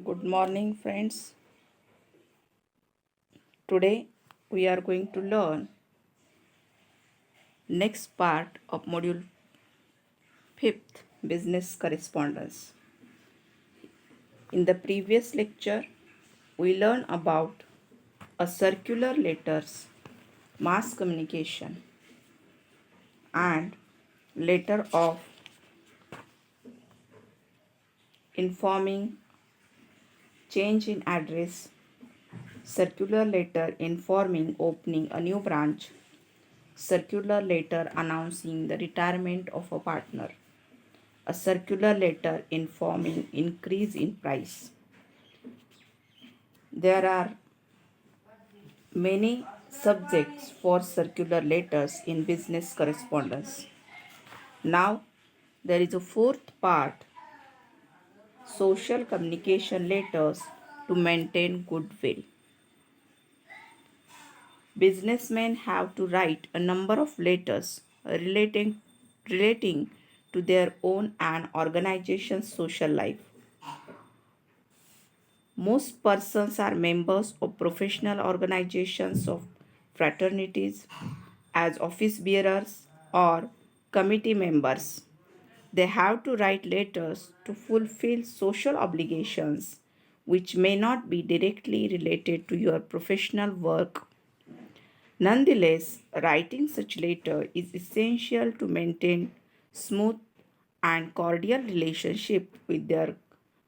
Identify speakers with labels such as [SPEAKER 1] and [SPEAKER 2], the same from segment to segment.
[SPEAKER 1] Good morning, friends. Today we are going to learn next part of module 5th business correspondence. In the previous lecture, we learned about a circular letters, mass communication, and letter of informing change in address, circular letter informing opening a new branch, circular letter announcing the retirement of a partner, a circular letter informing increase in price. There are many subjects for circular letters in business correspondence. Now there is a fourth part, social communication letters to maintain goodwill. Businessmen have to write a number of letters relating to their own and organization's social life. Most persons are members of professional organizations of fraternities as office bearers or committee members. They have to write letters to fulfill social obligations which may not be directly related to your professional work. Nonetheless, writing such letter is essential to maintain smooth and cordial relationship with their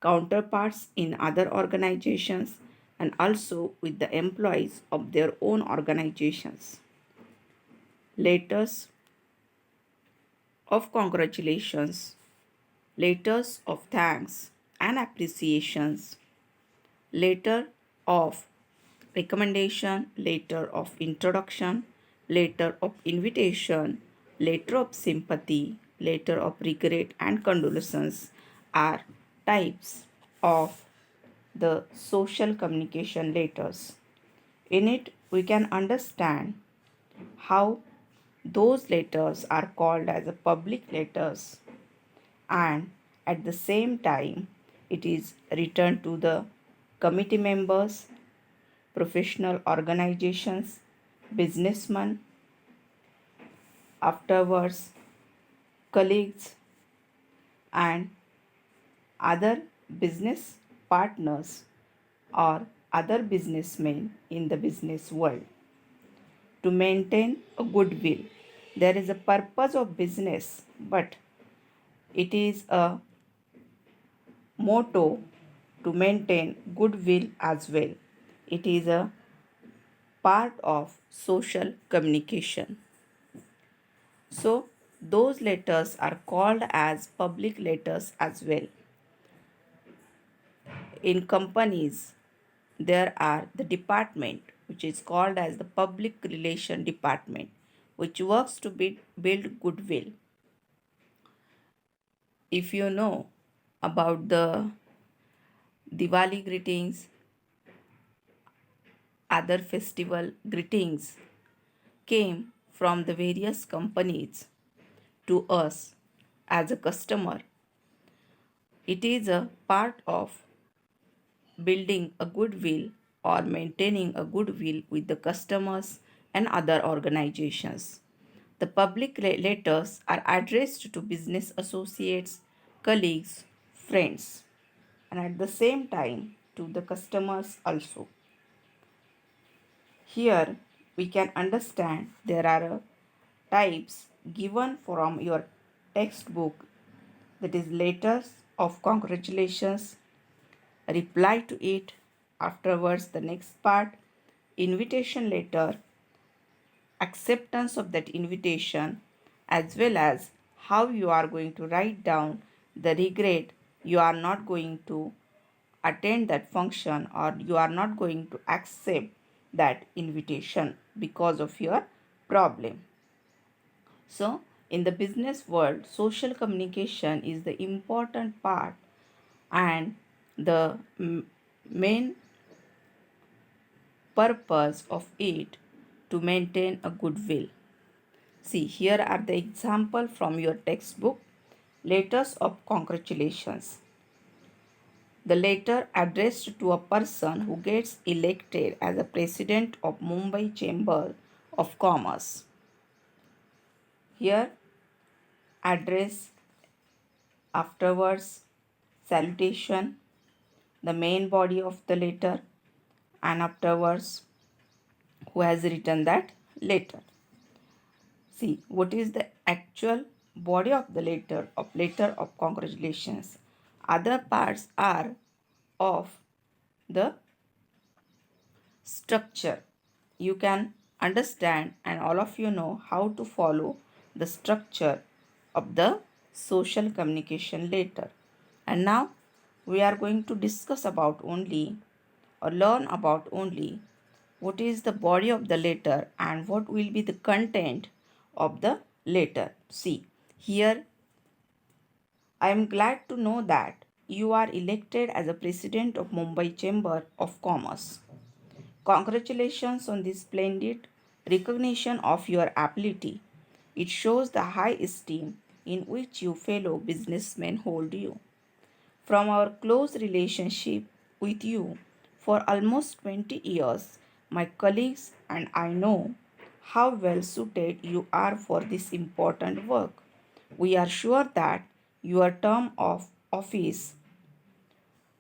[SPEAKER 1] counterparts in other organizations and also with the employees of their own organizations. Letters of congratulations, letters of thanks and appreciations, letter of recommendation, letter of introduction, letter of invitation, letter of sympathy, letter of regret and condolences are types of the social communication letters. In it, we can understand how those letters are called as a public letters, and at the same time it is written to the committee members, professional organizations, businessmen, afterwards colleagues, and other business partners or other businessmen in the business world. To maintain a goodwill, there is a purpose of business, but it is a motto to maintain goodwill as well. It is a part of social communication. So, those letters are called as public letters as well. In companies, there are the department which is called as the public relation department, which works to build goodwill. If you know about the Diwali greetings, other festival greetings came from the various companies to us as a customer. It is a part of building a goodwill or maintaining a goodwill with the customers and other organizations. The public letters are addressed to business associates, colleagues, friends, and at the same time to the customers also. Here we can understand there are types given from your textbook, that is letters of congratulations, reply to it, afterwards the next part, invitation letter, acceptance of that invitation, as well as how you are going to write down the regret you are not going to attend that function or you are not going to accept that invitation because of your problem. So, in the business world, social communication is the important part and the main purpose of it to maintain a goodwill. See, here are the example from your textbook, letters of congratulations. The letter addressed to a person who gets elected as a president of Mumbai Chamber of Commerce. Here, address, afterwards, salutation, the main body of the letter, and afterwards, who has written that letter. See, what is the actual body of the letter of congratulations. Other parts are of the structure. You can understand and all of you know how to follow the structure of the social communication letter. And now we are going to discuss about only or learn about only what is the body of the letter and what will be the content of the letter. See, here I am glad to know that you are elected as a president of Mumbai Chamber of Commerce. Congratulations on this splendid recognition of your ability. It shows the high esteem in which you fellow businessmen hold you. From our close relationship with you for almost 20 years, my colleagues and I know how well suited you are for this important work. We are sure that your term of office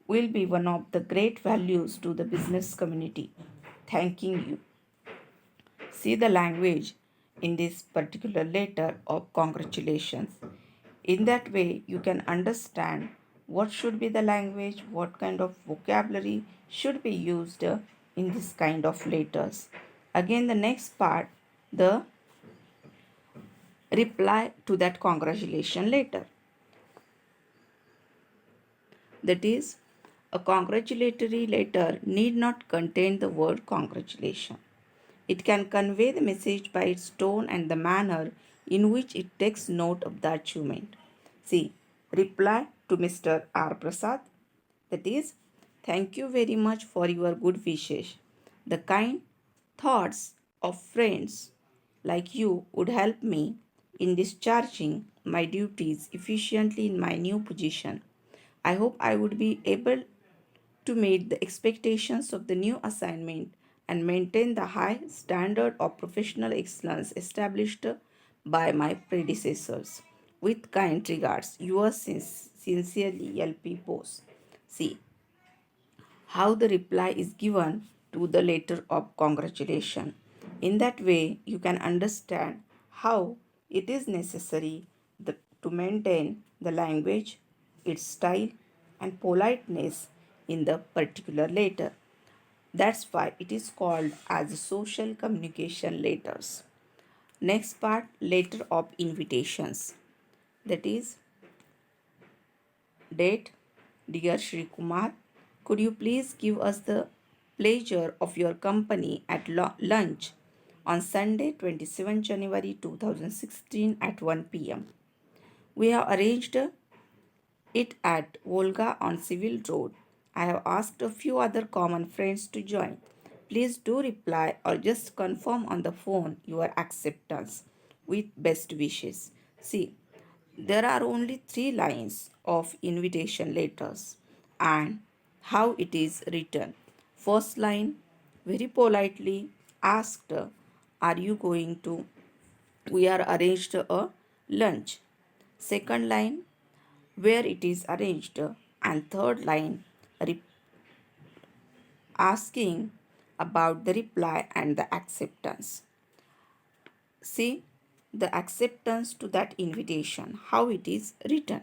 [SPEAKER 1] will be one of the great values to the business community. Thanking you. See the language in this particular letter of congratulations. In that way, you can understand what should be the language, what kind of vocabulary should be used in this kind of letters. Again, the next part, the reply to that congratulation letter. That is, a congratulatory letter need not contain the word congratulation. It can convey the message by its tone and the manner in which it takes note of the achievement. See, reply to Mr. R. Prasad, that is, thank you very much for your good wishes. The kind thoughts of friends like you would help me in discharging my duties efficiently in my new position. I hope I would be able to meet the expectations of the new assignment and maintain the high standard of professional excellence established by my predecessors. With kind regards, yours sincerely, LP Bose. See how the reply is given to the letter of congratulation. In that way, you can understand how it is necessary to maintain the language, its style, and politeness in the particular letter. That's why it is called as social communication letters. Next part, letter of invitations. That is, date, dear Shri Kumar, could you please give us the pleasure of your company at lunch on Sunday, 27 January 2016 at 1 p.m. We have arranged it at Volga on Civil Road. I have asked a few other common friends to join. Please do reply or just confirm on the phone your acceptance with best wishes. See, there are only 3 lines of invitation letters and how it is written. First line, very politely asked, are you going to? We are arranged a lunch. Second line, where it is arranged, and third line asking about the reply and the acceptance. See the acceptance to that invitation, how it is written.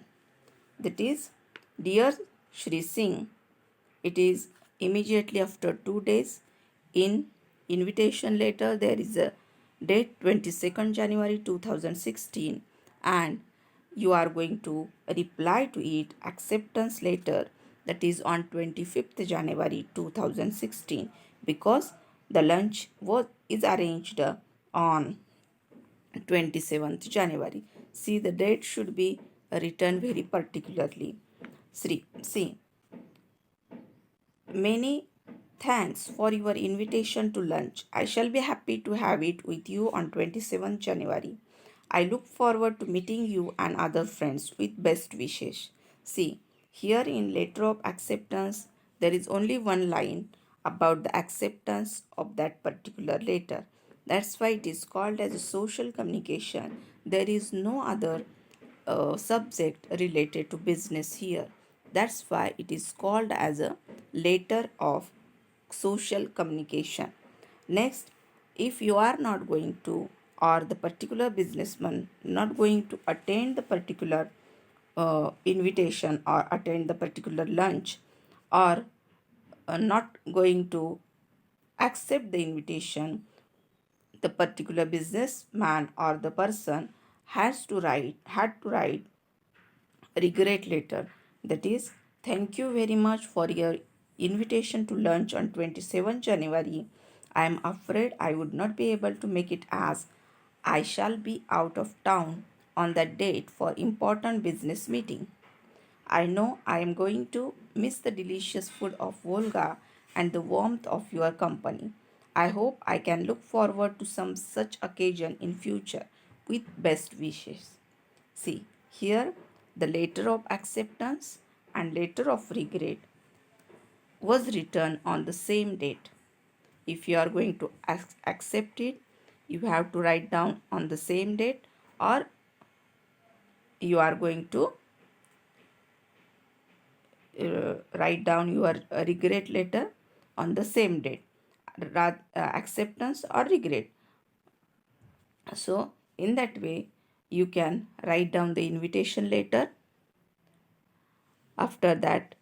[SPEAKER 1] That is, dear Shri Singh, it is immediately after 2 days. In invitation letter there is a date 22nd January 2016 and you are going to reply to it acceptance letter, that is on 25th January 2016, because the lunch is arranged on 27th January. See, the date should be written very particularly. See, many thanks for your invitation to lunch. I shall be happy to have it with you on 27th January. I look forward to meeting you and other friends with best wishes. See, Here in letter of acceptance, there is only one line about the acceptance of that particular letter. That's why it is called as a social communication. There is no other subject related to business here. That's why it is called as a letter of social communication. Next, if you are not going to, or the particular businessman not going to attend the particular invitation or attend the particular lunch, or not going to accept the invitation, the particular businessman or the person had to write regret letter, that is, thank you very much for your invitation to lunch on 27 January. I am afraid I would not be able to make it, as I shall be out of town on that date for important business meeting. I know I am going to miss the delicious food of Volga and the warmth of your company. I hope I can look forward to some such occasion in future. With best wishes. See, here the letter of acceptance and letter of regret was written on the same date. If you are going to accept it, you have to write down on the same date, or you are going to write down your regret letter on the same date, acceptance or regret. So in that way you can write down the invitation letter. After that,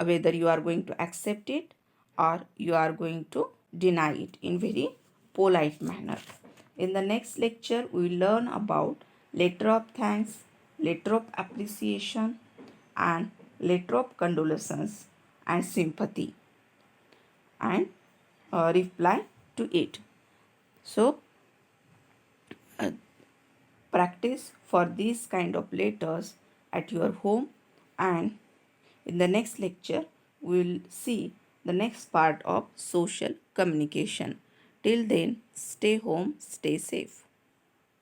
[SPEAKER 1] whether you are going to accept it or you are going to deny it in very polite manner. In the next lecture, we will learn about letter of thanks, letter of appreciation, and letter of condolences and sympathy, and reply to it. So, uh, practice for these kind of letters at your home, and in the next lecture we will see the next part of social communication. Till then, stay home, stay safe.